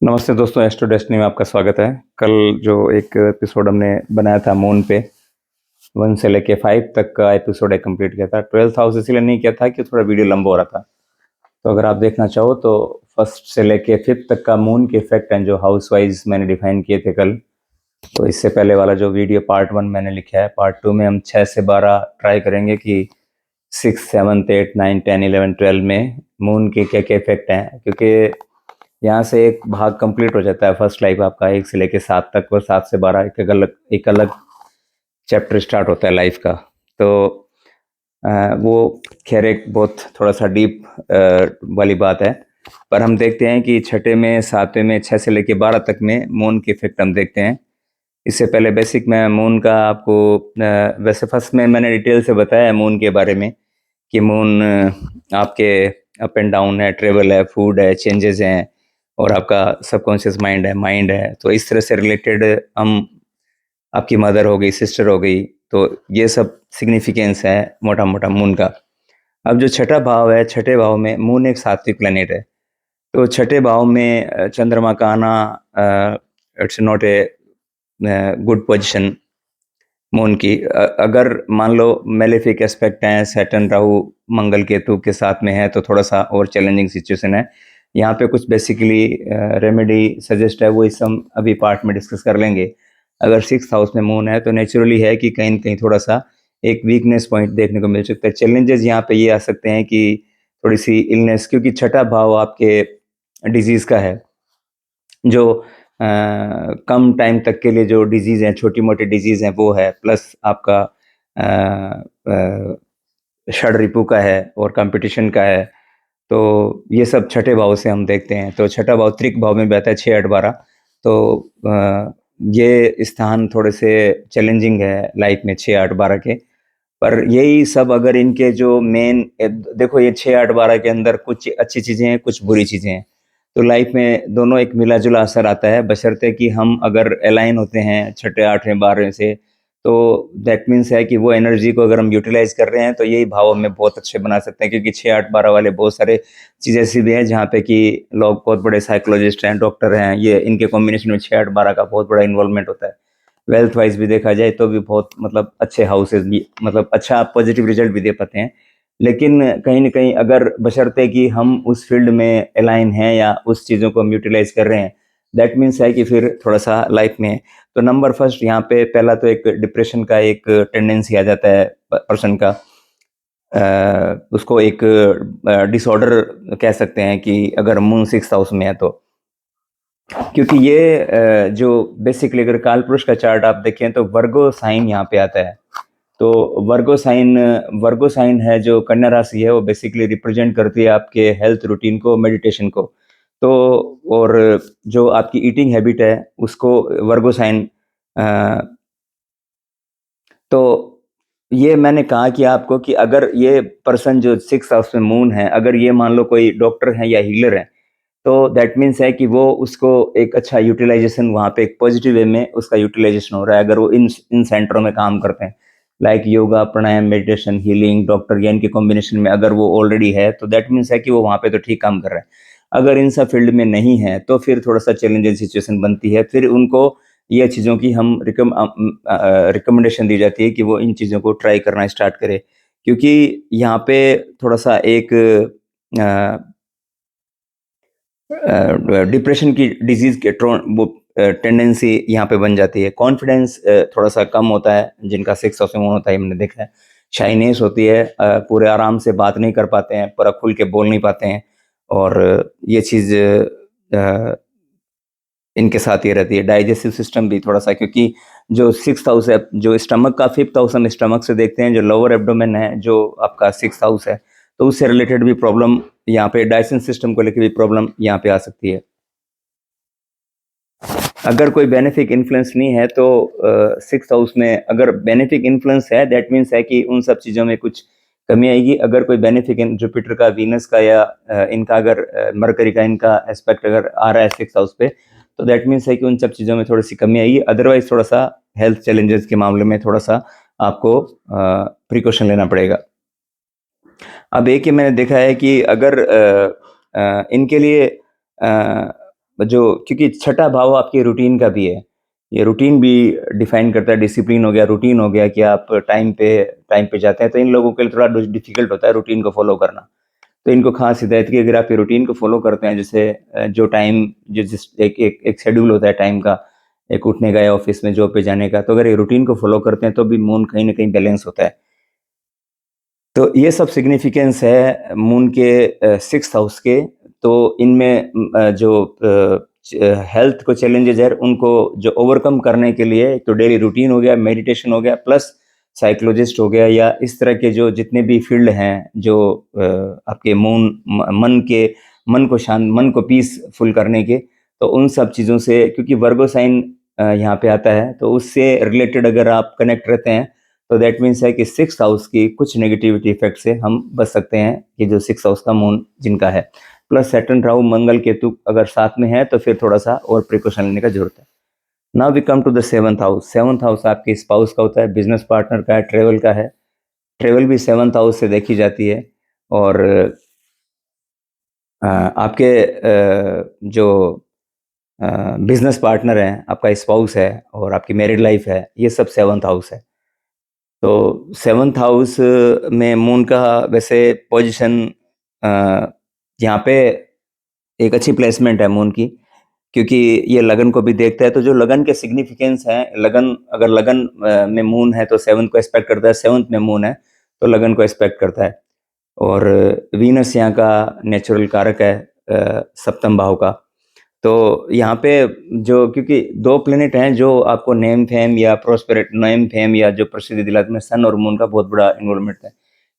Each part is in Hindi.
नमस्ते दोस्तों, एस्ट्रो डेस्टिनी में आपका स्वागत है। कल जो एक एपिसोड हमने बनाया था मून पे 1 से लेके 5 तक का एपिसोड है, कंप्लीट किया था। 12th हाउस इसलिए नहीं किया था कि थोड़ा वीडियो लंबा हो रहा था। तो अगर आप देखना चाहो तो 1st से लेके 5th तक का मून के इफेक्ट हैं जो हाउस वाइज मैंने डिफाइन किए थे कल। तो इससे पहले वाला जो वीडियो पार्ट 1 मैंने लिखा है, पार्ट 2 में हम 6 से 12 ट्राई करेंगे कि 6, 7, 8, 9, 10, 11, 12 में मून के क्या क्या इफेक्ट हैं, क्योंकि यहाँ से एक भाग कंप्लीट हो जाता है फर्स्ट लाइफ आपका 1 से लेके 7 तक, और 7 से 12 एक अलग चैप्टर स्टार्ट होता है लाइफ का। तो वो खैर एक बहुत थोड़ा सा डीप वाली बात है, पर हम देखते हैं कि छठे में, 7वें में, 6 से लेके 12 तक में मून के इफेक्ट हम देखते हैं। इससे पहले बेसिक मैं मून का आपको वैसे फर्स्ट में मैंने डिटेल से बताया मून के बारे में कि मून आपके अप एंड डाउन है, ट्रेवल है, फूड है, चेंजेस हैं, और आपका सबकॉन्शियस माइंड है। तो इस तरह से रिलेटेड हम, आपकी मदर हो गई, सिस्टर हो गई, तो ये सब सिग्निफिकेंस है मोटा मोटा मून का। अब जो छठा भाव है, छठे भाव में मून एक सात्विक प्लेनेट है। तो छठे भाव में चंद्रमा का आना it's not a good position moon की। अगर मान लो मेलेफिक एस्पेक्ट हैं, सैटर्न, राहु, मंगल, केतु के साथ में है, तो थोड़ा सा और चैलेंजिंग सिचुएशन है। यहाँ पे कुछ बेसिकली रेमेडी सजेस्ट है, वो इस हम अभी पार्ट में डिस्कस कर लेंगे। अगर 6th हाउस में मून है तो नेचुरली है कि कहीं न कहीं थोड़ा सा एक वीकनेस पॉइंट देखने को मिल सकता है। चैलेंजेस यहाँ पे ये आ सकते हैं कि थोड़ी सी इलनेस, क्योंकि छठा भाव आपके डिजीज का है, जो कम टाइम तक के लिए जो डिजीज हैं, छोटी मोटी डिजीज हैं, वो है, प्लस आपका षड रिपु का है और कंपटीशन का है। तो ये सब छठे भाव से हम देखते हैं। तो छठा भाव त्रिक भाव में बहता है 6, 8, 12। तो ये स्थान थोड़े से चैलेंजिंग है लाइफ में 6, 8, 12 के। पर यही सब अगर इनके जो मेन देखो, ये 6, 8, 12 के अंदर कुछ अच्छी चीज़ें हैं, कुछ बुरी चीज़ें हैं। तो लाइफ में दोनों एक मिला-जुला असर आता है, बशर्ते कि हम अगर अलाइन होते हैं छठे, 8वें, 12वें से, तो दैट मीन्स है कि वो एनर्जी को अगर हम यूटिलाइज़ कर रहे हैं तो यही भाव हमें बहुत अच्छे बना सकते हैं। क्योंकि 6, 8, 12 वाले बहुत सारे चीज़ ऐसी भी हैं जहाँ पे कि लोग बहुत बड़े साइकोलॉजिस्ट हैं, डॉक्टर हैं, ये इनके कॉम्बिनेशन में 6, 8, 12 का बहुत बड़ा इन्वॉल्वमेंट होता है। वेल्थ वाइज भी देखा जाए तो भी बहुत मतलब अच्छे हाउसेस भी, मतलब अच्छा पॉजिटिव रिजल्ट भी दे पाते हैं। लेकिन कहीं न कहीं अगर बशर्ते कि हम उस फील्ड में अलाइन हैं या उस चीज़ों को हम यूटिलाइज़ कर रहे हैं, दैट मीन्स है कि फिर थोड़ा-सा लाइफ में, तो नंबर फर्स्ट यहाँ पे पहला तो एक डिप्रेशन का एक टेंडेंसी आ जाता है पर्सन का। उसको एक डिसऑर्डर कह सकते हैं कि अगर मून 6th हाउस में है तो। क्योंकि ये जो बेसिकली अगर कालपुरुष का चार्ट आप देखें तो वर्गो साइन यहाँ पे आता है। तो वर्गो साइन है जो कन्या राशि है, वो बेसिकली रिप्रेजेंट करती है आपके हेल्थ रूटीन को, मेडिटेशन को। तो और जो आपकी ईटिंग हैबिट है उसको वर्गो साइन, तो ये मैंने कहा कि आपको कि अगर ये पर्सन जो 6th हाउस में मून है, अगर ये मान लो कोई डॉक्टर है या हीलर है, तो दैट मीन्स है कि वो उसको एक अच्छा यूटिलाइजेशन, वहाँ पे एक पॉजिटिव वे में उसका यूटिलाइजेशन हो रहा है अगर वो इन सेंटरों में काम करते हैं, लाइक योगा, प्राणायाम, मेडिटेशन, हीलिंग, डॉक्टर, या इनके कॉम्बिनेशन में अगर वो ऑलरेडी है, तो दैट मीन्स है कि वो वहाँ पे तो ठीक काम कर रहा है। अगर इन सब फील्ड में नहीं है तो फिर थोड़ा सा चैलेंजिंग सिचुएशन बनती है। फिर उनको ये चीज़ों की हम रिकमेंडेशन दी जाती है कि वो इन चीज़ों को ट्राई करना स्टार्ट करें, क्योंकि यहाँ पे थोड़ा सा एक डिप्रेशन की डिजीज के वो टेंडेंसी यहाँ पे बन जाती है। कॉन्फिडेंस थोड़ा सा कम होता है जिनका 6 हाउस में मून होता है, हमने देखा है। शाइनेस होती है, पूरे आराम से बात नहीं कर पाते हैं, पूरा खुल के बोल नहीं पाते हैं, और ये चीज़ इनके साथ ये रहती है। डाइजेस्टिव सिस्टम भी थोड़ा सा, क्योंकि जो 6th हाउस है, जो स्टमक का 5th हाउस हम स्टमक से देखते हैं, जो लोअर एब्डोमेन है जो आपका 6th हाउस है, तो उससे रिलेटेड भी प्रॉब्लम यहाँ पे, डाइजेशन सिस्टम को लेकर भी प्रॉब्लम यहाँ पे आ सकती है। अगर कोई बेनिफिक इन्फ्लुएंस नहीं है तो 6th हाउस में अगर बेनिफिक इन्फ्लुएंस है, दैट मीन्स है कि उन सब चीज़ों में कुछ कमी आएगी। अगर कोई बेनिफिक जुपिटर का, वीनस का, या इनका अगर मरकरी का इनका एस्पेक्ट अगर आ रहा है 6th हाउस पे, तो दैट मीन्स है कि उन सब चीज़ों में थोड़ी सी कमी आएगी। अदरवाइज थोड़ा सा हेल्थ चैलेंजेस के मामले में थोड़ा सा आपको प्रिकॉशन लेना पड़ेगा। अब एक ही मैंने देखा है कि अगर इनके लिए जो क्योंकि छठा भाव आपके रूटीन का भी है, ये रूटीन भी डिफाइन करता है। डिसिप्लिन हो गया, रूटीन हो गया कि आप टाइम पे जाते हैं, तो इन लोगों के लिए थोड़ा डिफिकल्ट होता है रूटीन को फॉलो करना। तो इनको खास हिदायत की, अगर आप ये रूटीन को फॉलो करते हैं, जैसे जो टाइम जो जिस एक शेड्यूल होता है टाइम का, एक उठने का या ऑफिस में जॉब पे जाने का, तो अगर ये रूटीन को फॉलो करते हैं तो भी मून कहीं ना कहीं बैलेंस होता है। तो ये सब सिग्निफिकेंस है मून के 6th हाउस के। तो इनमें जो हेल्थ को चैलेंजेस है उनको जो ओवरकम करने के लिए, तो डेली रूटीन हो गया, मेडिटेशन हो गया, प्लस साइकोलॉजिस्ट हो गया, या इस तरह के जो जितने भी फील्ड हैं जो आपके मन को पीसफुल करने के, तो उन सब चीज़ों से, क्योंकि वर्गो साइन यहाँ पे आता है, तो उससे रिलेटेड अगर आप कनेक्ट रहते हैं तो दैट मीन्स है कि 6th हाउस की कुछ नेगेटिविटी इफेक्ट से हम बच सकते हैं, कि जो 6th हाउस का मून जिनका है। प्लस सैटर्न, राहु, मंगल, केतु अगर साथ में है तो फिर थोड़ा सा और प्रिकॉशन लेने का जरूरत है। Now we come to the 7th house. 7th house आपके स्पाउस का होता है, बिजनेस पार्टनर का है, ट्रेवल का है। ट्रेवल भी 7th हाउस से देखी जाती है। और आपके जो बिजनेस पार्टनर है, आपका स्पाउस है और आपकी मैरिड लाइफ है, ये सब 7th हाउस है। तो 7th हाउस में मून का वैसे पोजीशन यहाँ पे एक अच्छी प्लेसमेंट है मून की, क्योंकि ये लगन को भी देखता है। तो जो लगन के सिग्निफिकेंस हैं, लगन अगर लगन में मून है तो 7th को एक्सपेक्ट करता है, 7th में मून है तो लगन को एक्सपेक्ट करता है। और वीनस यहाँ का नेचुरल कारक है, सप्तम भाव का। तो यहाँ पे जो, क्योंकि दो प्लेनेट हैं जो आपको नेम फेम या प्रोस्पेरिट, नेम फेम या जो प्रसिद्धि दिलाते हैं, सन और मून का बहुत बड़ा इन्वॉल्वमेंट है।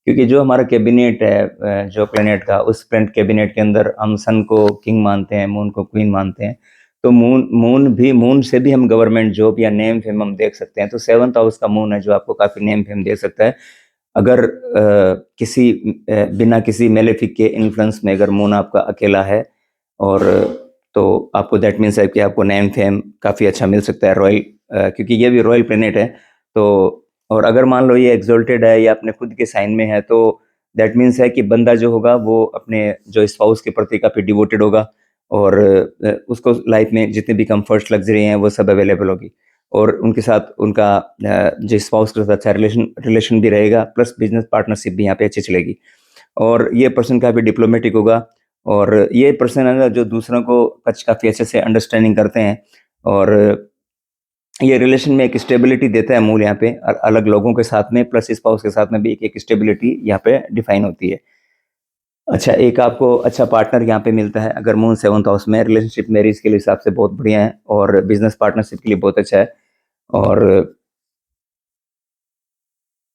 क्योंकि जो हमारा कैबिनेट है जो प्लेनेट का, उस प्लेनेट कैबिनेट के अंदर हम सन को किंग मानते हैं, मून को क्वीन मानते हैं। तो मून से भी हम गवर्नमेंट जॉब या नेम फेम हम देख सकते हैं। तो 7th हाउस का मून है जो आपको काफी नेम फेम दे सकता है, अगर बिना किसी मेलेफिक के इन्फ्लुएंस में अगर मून आपका अकेला है। और तो आपको दैट मीन्स है कि आपको नेम फेम काफ़ी अच्छा मिल सकता है, रॉयल, क्योंकि ये भी रॉयल प्लेनेट है। तो और अगर मान लो ये एक्सोल्टेड है या अपने खुद के साइन में है, तो दैट मीन्स है कि बंदा जो होगा वो अपने जो स्पाउस के प्रति काफ़ी डिवोटेड होगा, और उसको लाइफ में जितने भी कंफर्ट्स, लग्जरी हैं, वो सब अवेलेबल होगी। और उनके साथ उनका जो स्पाउस के साथ अच्छा रिलेशन भी रहेगा, प्लस बिजनेस पार्टनरशिप भी यहाँ पे अच्छी चलेगी। और ये पर्सन काफ़ी डिप्लोमेटिक होगा, और ये पर्सन है ना जो दूसरों को काफ़ी अच्छे से अंडरस्टैंडिंग करते हैं, और ये रिलेशन में एक स्टेबिलिटी देता है मूल यहाँ पे, अलग लोगों के साथ में, प्लस स्पाउस के साथ में भी एक स्टेबिलिटी यहाँ पे डिफाइन होती है। अच्छा, एक आपको अच्छा पार्टनर यहाँ पे मिलता है अगर मून 7th हाउस में। रिलेशनशिप मैरिज के लिए हिसाब से बहुत बढ़िया है, और बिजनेस पार्टनरशिप के लिए बहुत अच्छा है। और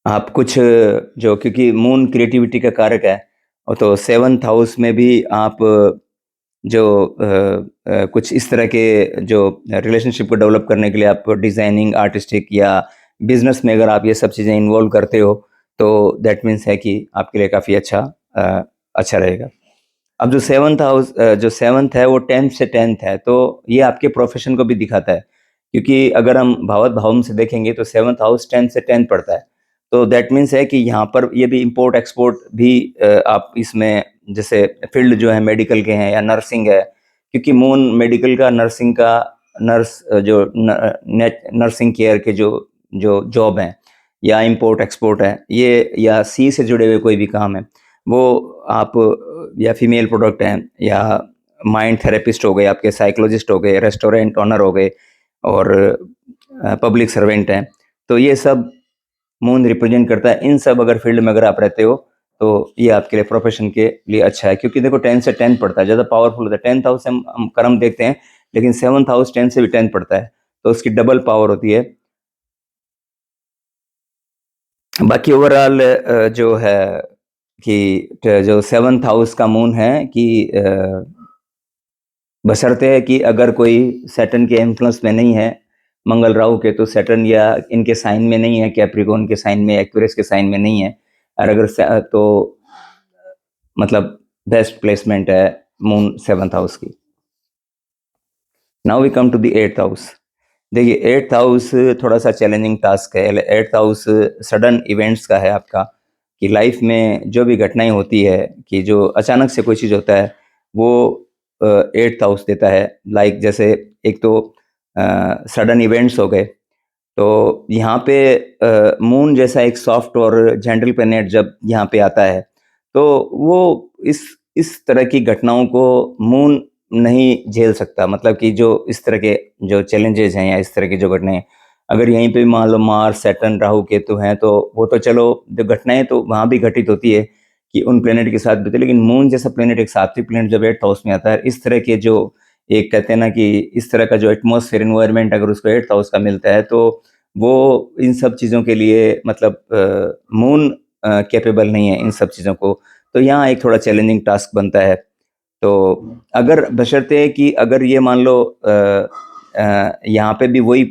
आप कुछ जो, क्योंकि मून क्रिएटिविटी का कारक है, और तो 7th हाउस में भी आप जो कुछ इस तरह के जो रिलेशनशिप को डेवलप करने के लिए आप डिजाइनिंग, आर्टिस्टिक या बिजनेस में अगर आप ये सब चीज़ें इन्वॉल्व करते हो, तो दैट मीन्स है कि आपके लिए काफ़ी अच्छा रहेगा। अब जो 7th हाउस, जो 7th है वो 10th से 10th है, तो ये आपके प्रोफेशन को भी दिखाता है। क्योंकि अगर हम भावत भावम से देखेंगे तो 7th हाउस 10th से 10th पड़ता है। तो दैट मीन्स है कि यहाँ पर ये भी इम्पोर्ट एक्सपोर्ट भी आप इसमें, जैसे फील्ड जो है मेडिकल के हैं या नर्सिंग है, क्योंकि मून मेडिकल का, नर्सिंग का, नर्सिंग केयर के जो जो जॉब हैं, या इम्पोर्ट एक्सपोर्ट है ये, या सी से जुड़े हुए कोई भी काम है, वो आप, या फीमेल प्रोडक्ट हैं, या माइंड थेरेपिस्ट हो गए, आपके साइकोलॉजिस्ट हो गए, रेस्टोरेंट ओनर हो गए, और पब्लिक सर्वेंट हैं, तो ये सब मून रिप्रेजेंट करता है। इन सब अगर फील्ड में अगर आप रहते हो तो ये आपके लिए, प्रोफेशन के लिए अच्छा है। क्योंकि देखो 10 से 10 पड़ता है, ज़्यादा पावरफुल होता है। 10th हाउस से हम कर्म देखते हैं, लेकिन 7th हाउस 10 से भी 10 पड़ता है, तो उसकी डबल पावर होती है। बाकी ओवरऑल जो है कि जो 7th हाउस का मून है कि बशर्ते है कि अगर कोई सैटर्न के इन्फ्लुएंस में नहीं है, मंगल राहु के, तो सैटर्न या इनके साइन में नहीं है, कैप्रिकॉर्न के साइन में, एक्वेरियस के साइन में नहीं है, और अगर तो मतलब बेस्ट प्लेसमेंट है मून 7th हाउस की। Now we come to the 8th house. देखिए 8th हाउस थोड़ा सा चैलेंजिंग टास्क है। 8th हाउस सडन इवेंट्स का है आपका, कि लाइफ में जो भी घटनाएं होती है, कि जो अचानक से कोई चीज़ होता है, वो एट्थ हाउस देता है। लाइक जैसे एक तो सडन इवेंट्स हो गए, तो यहाँ पे मून जैसा एक सॉफ्ट और जेंटल प्लेनेट जब यहाँ पे आता है, तो वो इस तरह की घटनाओं को मून नहीं झेल सकता। मतलब कि जो इस तरह के जो चैलेंजेस हैं या इस तरह की जो घटनाएं, अगर यहीं पे मान लो मार्स, सैटर्न, राहु, केतु हैं, तो वो तो चलो जो घटनाएं तो वहां भी घटित होती है कि उन प्लेनेट के साथ भी, लेकिन मून जैसा प्लेनेट, एक सात्विक प्लेनेट जब एट्थ हाउस में आता है, इस तरह के जो एक कहते हैं ना कि इस तरह का जो एटमॉस्फेयर इन्वायरमेंट अगर उसको एट्थ हाउस का मिलता है, तो वो इन सब चीज़ों के लिए मतलब मून कैपेबल नहीं है इन सब चीज़ों को। तो यहाँ एक थोड़ा चैलेंजिंग टास्क बनता है। तो अगर बशर्ते कि अगर ये मान लो यहाँ पे भी वही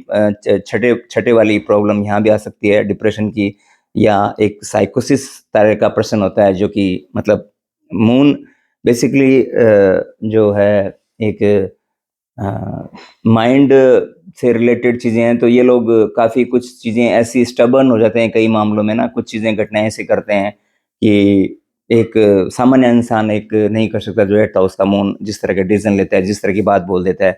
छठे वाली प्रॉब्लम यहाँ भी आ सकती है, डिप्रेशन की, या एक साइकोसिस तरह का प्रश्न होता है, जो कि मतलब मून बेसिकली जो है एक माइंड से रिलेटेड चीज़ें हैं। तो ये लोग काफ़ी कुछ चीज़ें ऐसी स्टबर्न हो जाते हैं कई मामलों में ना, कुछ चीज़ें घटनाएं ऐसे करते हैं कि एक सामान्य इंसान एक नहीं कर सकता, जो एट्थ हाउस का मून जिस तरह के डिसीजन लेता है, जिस तरह की बात बोल देता है।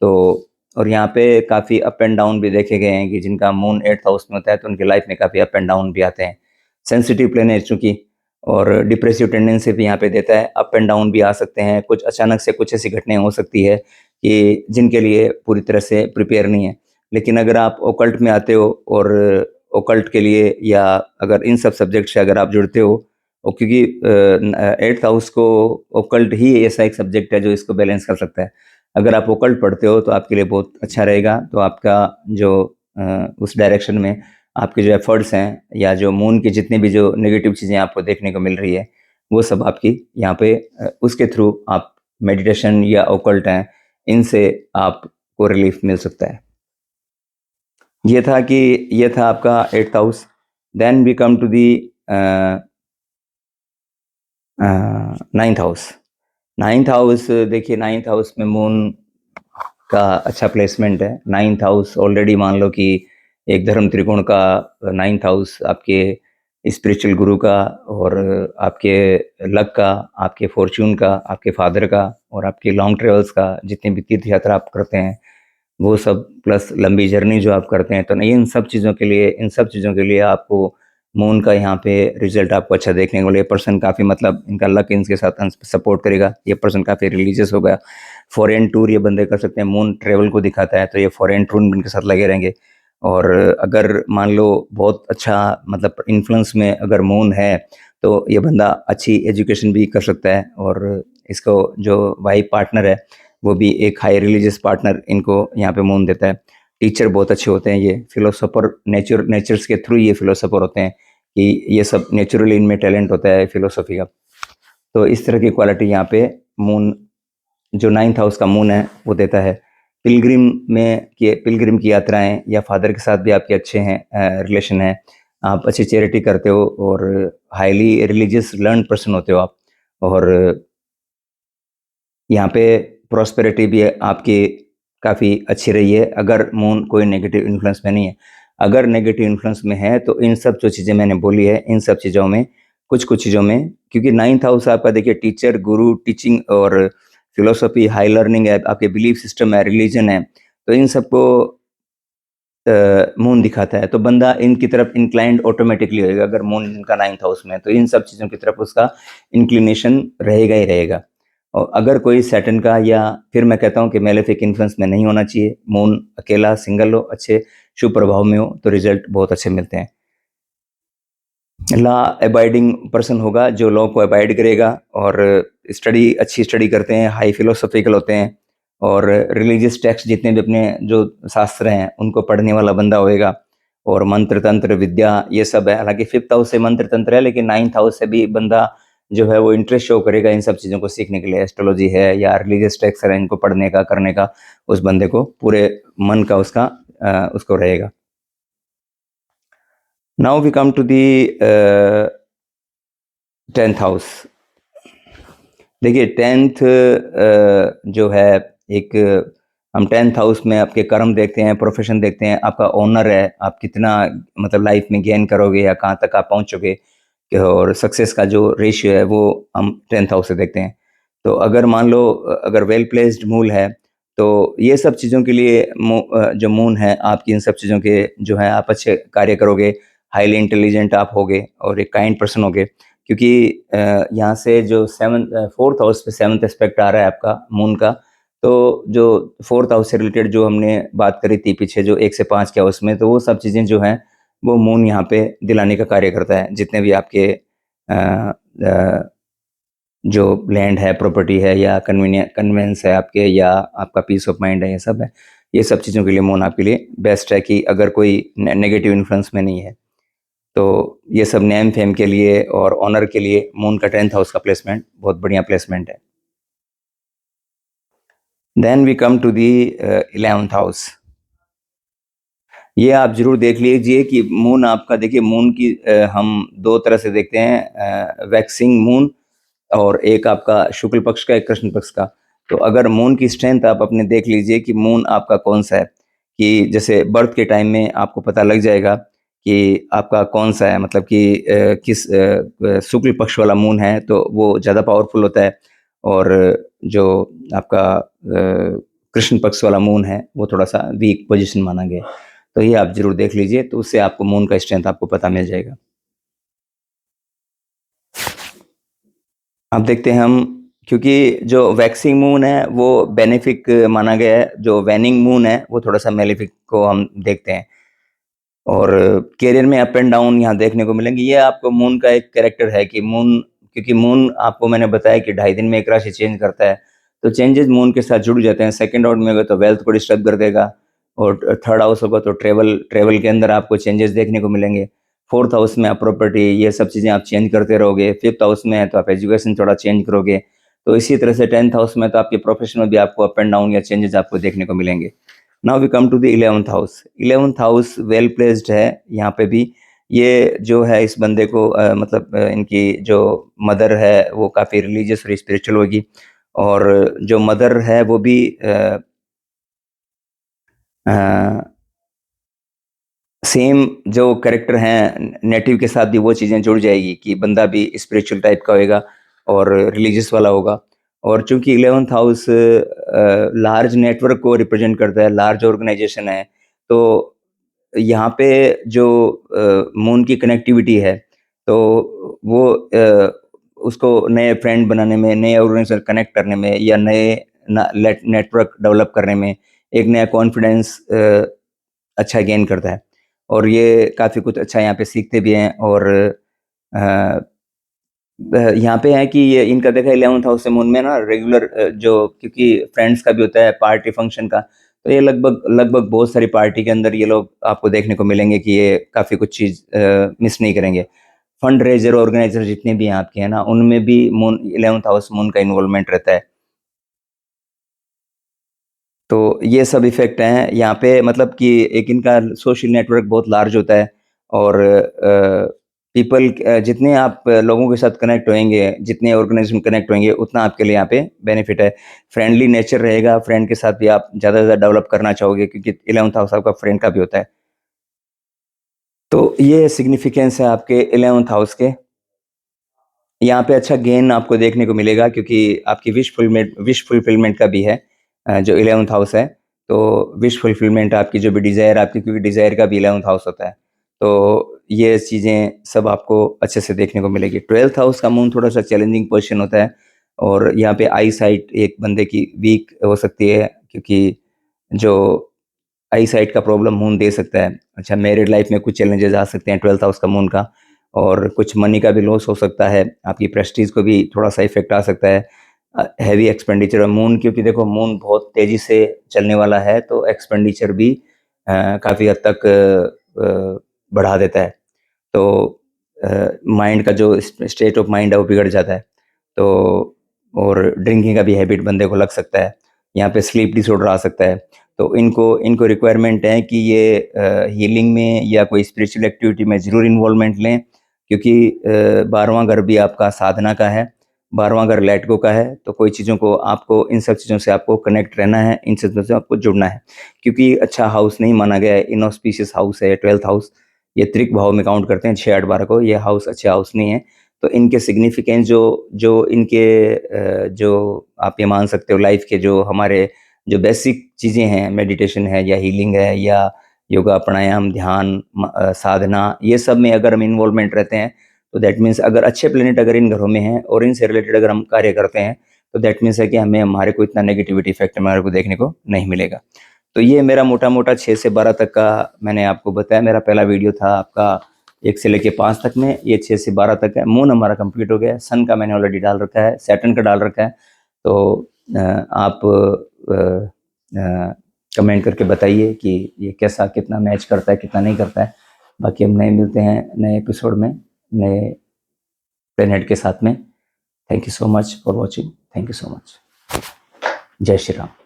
तो और यहाँ पे काफ़ी अप एंड डाउन भी देखे गए हैं कि जिनका मून एट्थ हाउस में होता है तो उनकी लाइफ में काफ़ी अप एंड डाउन भी आते हैं। सेंसिटिव प्लेनेट चूँकि, और डिप्रेसिव टेंडेंसी भी यहाँ पे देता है, अप एंड डाउन भी आ सकते हैं, कुछ अचानक से कुछ ऐसी घटनाएं हो सकती है कि जिनके लिए पूरी तरह से प्रिपेयर नहीं है। लेकिन अगर आप ओकल्ट में आते हो और ओकल्ट के लिए, या अगर इन सब सब्जेक्ट से अगर आप जुड़ते हो, और क्योंकि एट्थ हाउस को ओकल्ट ही ऐसा एक सब्जेक्ट है जो इसको बैलेंस कर सकता है। अगर आप ओकल्ट पढ़ते हो तो आपके लिए बहुत अच्छा रहेगा। तो आपका जो उस डायरेक्शन में आपके जो एफर्ट्स हैं, या जो मून की जितनी भी जो नेगेटिव चीज़ें आपको देखने को मिल रही है, वो सब आपकी यहाँ पे उसके थ्रू आप मेडिटेशन या ओकल्ट हैं, इनसे आपको रिलीफ मिल सकता है। ये था आपका eighth house. Then we come to the ninth house. Ninth house देखिए, नाइन्थ हाउस में मून का अच्छा प्लेसमेंट है। नाइन्थ हाउस ऑलरेडी मान लो कि एक धर्म त्रिकोण का नाइन्थ हाउस आपके स्पिरिचुअल गुरु का, और आपके लक का, आपके फॉर्चून का, आपके फादर का, और आपके लॉन्ग ट्रेवल्स का, जितनी भी तीर्थ यात्रा आप करते हैं वो सब, प्लस लंबी जर्नी जो आप करते हैं, तो नहीं, इन सब चीज़ों के लिए आपको मून का यहाँ पे रिजल्ट आपको अच्छा देखने को मिले। पर्सन काफ़ी मतलब इनका लक इनके साथ सपोर्ट करेगा। ये पर्सन काफ़ी रिलीजियस होगा। फॉरेन टूर ये बंदे कर सकते हैं, मून ट्रेवल को दिखाता है, तो ये फॉरेन टूर इनके साथ लगे रहेंगे। और अगर मान लो बहुत अच्छा मतलब इन्फ्लुएंस में अगर मून है, तो ये बंदा अच्छी एजुकेशन भी कर सकता है। और इसको जो वाइफ पार्टनर है, वो भी एक हाई रिलीजियस पार्टनर इनको यहाँ पे मून देता है। टीचर बहुत अच्छे होते हैं ये, फिलोसोफर, नेचर्स के थ्रू ये फिलोसोफर होते हैं कि ये सब नेचुरली इनमें टैलेंट होता है फिलोसफी का। तो इस तरह की क्वालिटी यहाँ पे मून, जो नाइन्थ हाउस का मून है, वो देता है। पिलग्रिम की यात्राएं, या फादर के साथ भी आपके अच्छे हैं रिलेशन है, आप अच्छी चैरिटी करते हो, और हाईली रिलीजियस लर्न पर्सन होते हो आप। और यहाँ पे प्रॉस्पेरिटी भी आपकी काफ़ी अच्छी रही है, अगर मून कोई नेगेटिव इन्फ्लुएंस में नहीं है। अगर नेगेटिव इन्फ्लुएंस में है, तो इन सब जो चीज़ें मैंने बोली है, इन सब चीज़ों में, कुछ चीज़ों में, क्योंकि नाइन्थ हाउस आपका देखिए टीचर, गुरु, टीचिंग और फिलोसफी, हाई लर्निंग है, आपके बिलीफ सिस्टम है, रिलीजन है, तो इन सबको मून दिखाता है। तो बंदा इनकी तरफ इंक्लाइंड ऑटोमेटिकली होएगा। अगर मून इनका नाइन्थ हाउस में है, तो इन सब चीज़ों की तरफ उसका इंक्लिनेशन रहेगा ही रहेगा। और अगर कोई सैटर्न का, या फिर मैं कहता हूँ कि मेलेफिक इन्फ्लुएंस में नहीं होना चाहिए, मून अकेला सिंगल हो, अच्छे शुभ प्रभाव में हो, तो रिजल्ट बहुत अच्छे मिलते हैं। लॉ अबाइडिंग पर्सन होगा, जो लॉ को अबाइड करेगा, और अच्छी स्टडी करते हैं, हाई फिलोसफिकल होते हैं, और रिलीजियस टेक्स्ट जितने भी अपने जो शास्त्र हैं उनको पढ़ने वाला बंदा होएगा। और मंत्र तंत्र विद्या ये सब है। हालांकि फिफ्थ हाउस से मंत्र तंत्र है, लेकिन नाइन्थ हाउस से भी बंदा जो है वो इंटरेस्ट शो करेगा इन सब चीज़ों को सीखने के लिए। एस्ट्रोलॉजी है या रिलीजियस टेक्स्ट है, इनको पढ़ने का, करने का उस बंदे को पूरे मन का उसको रहेगा। Now we come to the 10th house. देखिए 10th जो है, एक हम 10th हाउस में आपके कर्म देखते हैं, प्रोफेशन देखते हैं, आपका ऑनर है, आप कितना मतलब लाइफ में गेन करोगे या कहाँ तक आप पहुँचोगे, और सक्सेस का जो रेशियो है वो हम 10th हाउस से देखते हैं। तो अगर मान लो अगर वेल प्लेस्ड मूल है, तो ये सब चीज़ों के लिए जो मून है आपकी, इन सब चीज़ों के जो है आप अच्छे कार्य करोगे, हाईली इंटेलिजेंट आप होगे और एक काइंड पर्सन होगे। क्योंकि यहाँ से जो 4th हाउस पे 7th एस्पेक्ट आ रहा है आपका मून का, तो जो 4th हाउस से रिलेटेड जो हमने बात करी थी पीछे जो 1 से 5 के हाउस में, तो वो सब चीज़ें जो हैं वो मून यहाँ पे दिलाने का कार्य करता है। जितने भी आपके अ अ, जो लैंड है, प्रॉपर्टी है या कन्वेंस है आपके, या आपका पीस ऑफ माइंड है, ये सब है। ये सब चीज़ों के लिए मून आपके लिए बेस्ट है कि अगर कोई नेगेटिव इन्फ्लुएंस में नहीं है। तो ये सब नेम फेम के लिए और ऑनर के लिए मून का 10th हाउस का प्लेसमेंट बहुत बढ़िया प्लेसमेंट है। Then we come to the 11th house. ये आप ज़रूर देख लीजिए कि मून आपका, देखिए मून की हम 2 तरह से देखते हैं, वैक्सिंग मून और एक आपका शुक्ल पक्ष का, एक कृष्ण पक्ष का। तो अगर मून की स्ट्रेंथ आप अपने देख लीजिए कि मून आपका कौन-सा है, कि जैसे बर्थ के टाइम में आपको पता लग जाएगा कि आपका कौन-सा है, मतलब कि किस शुक्ल पक्ष वाला मून है तो वो ज़्यादा पावरफुल होता है, और जो आपका कृष्ण पक्ष वाला मून है वो थोड़ा-सा वीक पोज़ीशन माना गया है। तो ये आप ज़रूर देख लीजिए, तो उससे आपको मून का स्ट्रेंथ आपको पता मिल जाएगा। अब देखते हैं हम, क्योंकि जो वैक्सिंग मून है वो बेनिफिक माना गया है, जो वैनिंग मून है वो थोड़ा-सा मेलेफिक को हम देखते हैं। और करियर में अप एंड डाउन यहाँ देखने को मिलेंगे। ये आपको मून का एक कैरेक्टर है कि मून, क्योंकि मून आपको मैंने बताया कि 2.5 दिन में एक राशि चेंज करता है, तो चेंजेस मून के साथ जुड़ जाते हैं। सेकंड हाउस में होगा तो वेल्थ को डिस्टर्ब कर देगा, और थर्ड हाउस होगा तो ट्रैवल ट्रैवल के अंदर आपको चेंजेस देखने को मिलेंगे। फोर्थ हाउस में आप प्रॉपर्टी, ये सब चीज़ें आप चेंज करते रहोगे। फिफ्थ हाउस में है तो आप एजुकेशन थोड़ा चेंज करोगे। तो इसी तरह से 10th हाउस में तो आपके प्रोफेशन में भी आपको अप एंड डाउन या चेंजेस आपको देखने को मिलेंगे। Now we come to the 11th house. 11th house well placed है यहाँ पे भी। ये जो है इस बंदे को मतलब इनकी जो मदर है वो काफ़ी रिलीजियस और स्पिरिचुअल होगी, और जो मदर है वो भी अ, सेम जो कैरेक्टर हैं नेटिव के साथ भी वो चीज़ें जुड़ जाएगी कि बंदा भी स्पिरिचुअल टाइप का होएगा और रिलीजियस वाला होगा। और चूँकि 11th हाउस लार्ज नेटवर्क को रिप्रेजेंट करता है, लार्ज ऑर्गेनाइज़ेशन है, तो यहाँ पे जो मून की कनेक्टिविटी है, तो वो उसको नए फ्रेंड बनाने में, नए ऑर्गेनाइज़ेशन कनेक्ट करने में, या नए नेटवर्क डेवलप करने में, एक नया कॉन्फिडेंस अच्छा गेन करता है। और ये काफ़ी कुछ अच्छा यहाँ पे सीखते भी हैं, और अ, यहाँ पे है कि ये इनका देखा 11th हाउस से मून में ना रेगुलर जो, क्योंकि फ्रेंड्स का भी होता है, पार्टी फंक्शन का, तो ये लगभग लगभग बहुत सारी पार्टी के अंदर ये लोग आपको देखने को मिलेंगे कि ये काफ़ी कुछ चीज़ मिस नहीं करेंगे। फंड रेज़र ऑर्गेनाइज़र जितने भी हैं आपके, है ना, उनमें भी मून 11th हाउस मून का इन्वॉल्वमेंट रहता है। तो ये सब इफ़ेक्ट हैं यहाँ पे, मतलब कि एक इनका सोशल नेटवर्क बहुत लार्ज होता है, और पीपल जितने आप लोगों के साथ कनेक्ट होएँगे, जितने ऑर्गेनाइज़ेशन कनेक्ट होंगे, उतना आपके लिए यहाँ पे बेनिफिट है। फ्रेंडली नेचर रहेगा, फ्रेंड के साथ भी आप ज़्यादा से ज़्यादा डेवलप करना चाहोगे, क्योंकि 11th हाउस आपका फ्रेंड का भी होता है। तो ये सिग्निफिकेंस है आपके 11th हाउस के। यहाँ पे अच्छा गेन आपको देखने को मिलेगा, क्योंकि आपकी विश फुलफिलमेंट का भी है जो 11th हाउस है। तो विश फुलफिलमेंट आपकी जो भी डिज़ायर आपकी, क्योंकि डिज़ायर का भी 11th हाउस होता है। तो ये चीज़ें सब आपको अच्छे से देखने को मिलेगी। 12th हाउस का मून थोड़ा-सा चैलेंजिंग पोज़ीशन होता है, और यहाँ पे आई साइट एक बंदे की वीक हो सकती है, क्योंकि जो आई साइट का प्रॉब्लम मून दे सकता है। अच्छा, मैरिड लाइफ में कुछ चैलेंजेस आ सकते हैं 12th हाउस का मून का, और कुछ मनी का भी लॉस हो सकता है। आपकी प्रेस्टीज को भी थोड़ा-सा इफ़ेक्ट आ सकता है। हेवी एक्सपेंडिचर और मून, क्योंकि देखो मून बहुत तेज़ी से चलने वाला है, तो एक्सपेंडिचर भी काफ़ी हद तक बढ़ा देता है। तो माइंड का जो स्टेट ऑफ माइंड है वो बिगड़ जाता है। तो और ड्रिंकिंग का भी हैबिट बंदे को लग सकता है। यहाँ पे स्लीप डिसऑर्डर आ सकता है। तो इनको इनको रिक्वायरमेंट है कि ये हीलिंग में या कोई स्पिरिचुअल एक्टिविटी में ज़रूर इन्वॉल्वमेंट लें, क्योंकि 12वां घर भी आपका साधना का है, 12वां घर लेट गो का है, तो कोई चीज़ों को आपको, इन सब चीज़ों से आपको कनेक्ट रहना है, इन सब चीज़ों से आपको जुड़ना है। क्योंकि अच्छा हाउस नहीं माना गया है, इनऑस्पिशियस हाउस है 12th हाउस, ये त्रिक भाव में काउंट करते हैं 6, 8, 12 को, ये हाउस अच्छे हाउस नहीं है। तो इनके सिग्निफिकेंस जो इनके जो आप ये मान सकते हो लाइफ के जो हमारे जो बेसिक चीज़ें हैं, मेडिटेशन है या हीलिंग है या योगा प्राणायाम ध्यान साधना, ये सब में अगर हम इन्वॉल्वमेंट रहते हैं तो दैट मीन्स अगर अच्छे प्लेनेट अगर इन घरों में हैं और इनसे रिलेटेड अगर हम कार्य करते हैं तो दैट मीन्स है कि हमारे को इतना नेगेटिविटी इफेक्ट हमारे को देखने को नहीं मिलेगा। तो ये मेरा मोटा मोटा 6 से 12 तक का मैंने आपको बताया। मेरा पहला वीडियो था आपका 1 से लेके 5 तक में, ये 6 से 12 तक है। मून हमारा कंप्लीट हो गया है, सन का मैंने ऑलरेडी डाल रखा है, सैटर्न का डाल रखा है। तो आप कमेंट करके बताइए कि ये कैसा कितना मैच करता है कितना नहीं करता है। बाकी हम नए मिलते हैं नए एपिसोड में नए प्लेनेट के साथ में। Thank you so much for watching. Thank you so much. जय श्री राम।